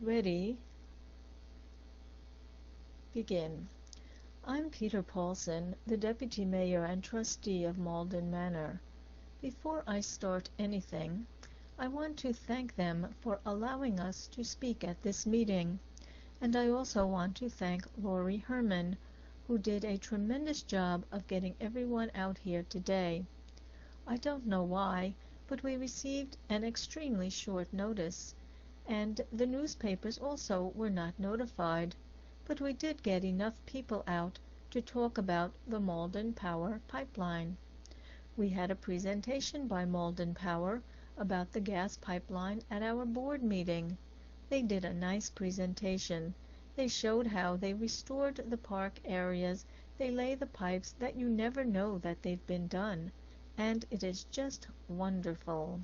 Ready? Begin. I'm Peter Paulson, the Deputy Mayor and Trustee of Malden Manor. Before I start anything, I want to thank them for allowing us to speak at this meeting, and I also want to thank Lori Herman, who did a tremendous job of getting everyone out here today. I don't know why, but we received an extremely short notice, and the newspapers also were not notified, but we did get enough people out to talk about the Malden Power Pipeline. We had a presentation by Malden Power about the gas pipeline at our board meeting. They did a nice presentation. They showed how they restored the park areas. They lay the pipes that you never know that they've been done, and it is just wonderful.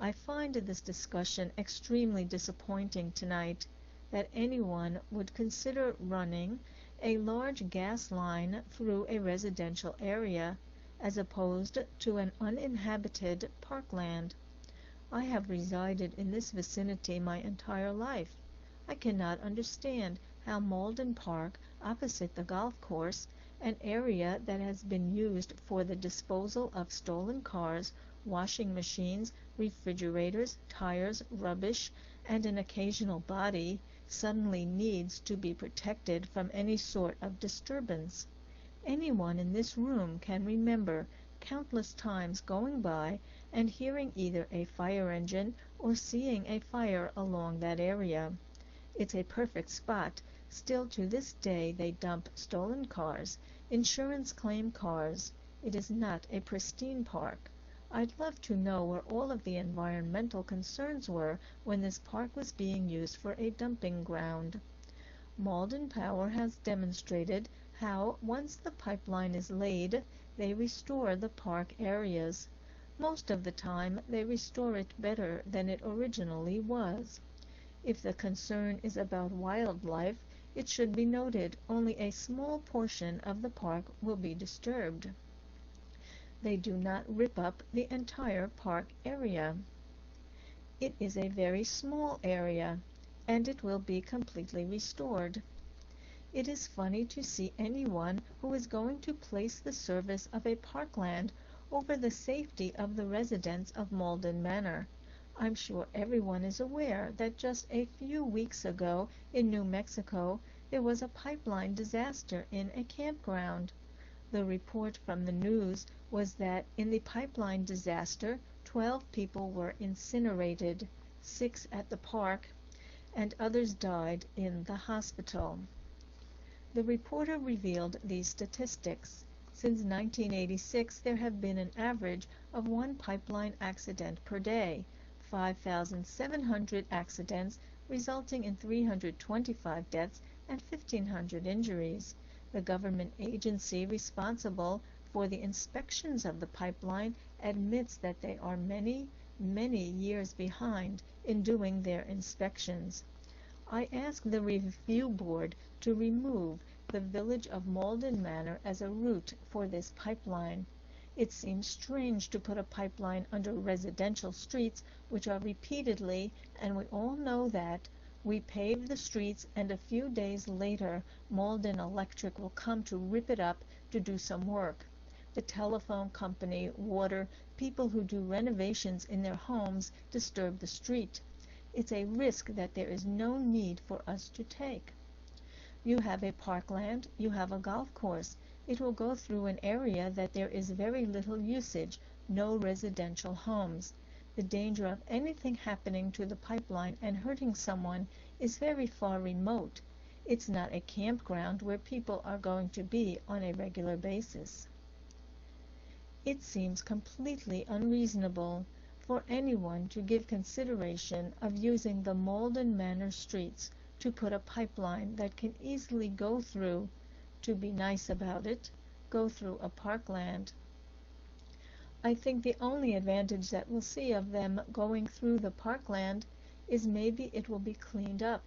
I find this discussion extremely disappointing tonight, that anyone would consider running a large gas line through a residential area as opposed to an uninhabited parkland. I have resided in this vicinity my entire life. I cannot understand how Malden Park, opposite the golf course, an area that has been used for the disposal of stolen cars, washing machines, refrigerators, tires, rubbish, and an occasional body, suddenly needs to be protected from any sort of disturbance. Anyone in this room can remember countless times going by and hearing either a fire engine or seeing a fire along that area. It's a perfect spot. Still to this day they dump stolen cars, insurance claim cars. It is not a pristine park. I'd love to know where all of the environmental concerns were when this park was being used for a dumping ground. Malden Power has demonstrated how, once the pipeline is laid, they restore the park areas. Most of the time they restore it better than it originally was. If the concern is about wildlife, it should be noted only a small portion of the park will be disturbed. They do not rip up the entire park area. It is a very small area, and it will be completely restored. It is funny to see anyone who is going to place the service of a parkland over the safety of the residents of Malden Manor. I'm sure everyone is aware that just a few weeks ago in New Mexico there was a pipeline disaster in a campground. The report from the news was that in the pipeline disaster 12 people were incinerated, 6 at the park, and others died in the hospital. The reporter revealed these statistics. Since 1986 there have been an average of 1 pipeline accident per day, 5,700 accidents resulting in 325 deaths and 1,500 injuries. The government agency responsible for the inspections of the pipeline admits that they are many, many years behind in doing their inspections. I ask the review board to remove the village of Malden Manor as a route for this pipeline. It seems strange to put a pipeline under residential streets which are repeatedly, and we all know that, we pave the streets, and a few days later Malden Electric will come to rip it up to do some work. The telephone company, water, people who do renovations in their homes disturb the street. It's a risk that there is no need for us to take. You have a parkland, you have a golf course. It will go through an area that there is very little usage, no residential homes. The danger of anything happening to the pipeline and hurting someone is very far remote. It's not a campground where people are going to be on a regular basis. It seems completely unreasonable for anyone to give consideration of using the Malden Manor streets to put a pipeline that can easily go through, to be nice about it, go through a parkland. I think the only advantage that we'll see of them going through the parkland is maybe it will be cleaned up,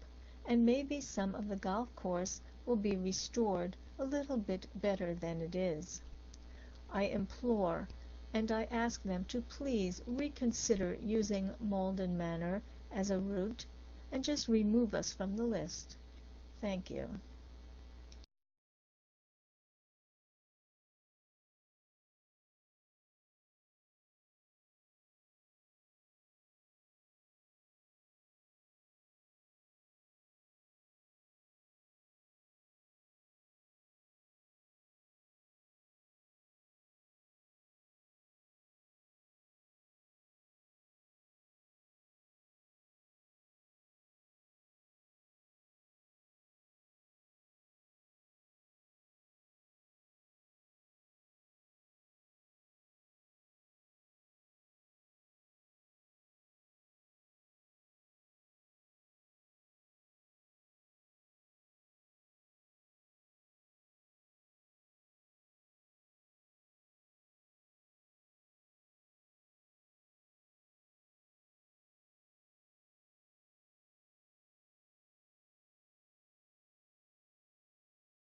and maybe some of the golf course will be restored a little bit better than it is. I implore and I ask them to please reconsider using Malden Manor as a route and just remove us from the list. Thank you.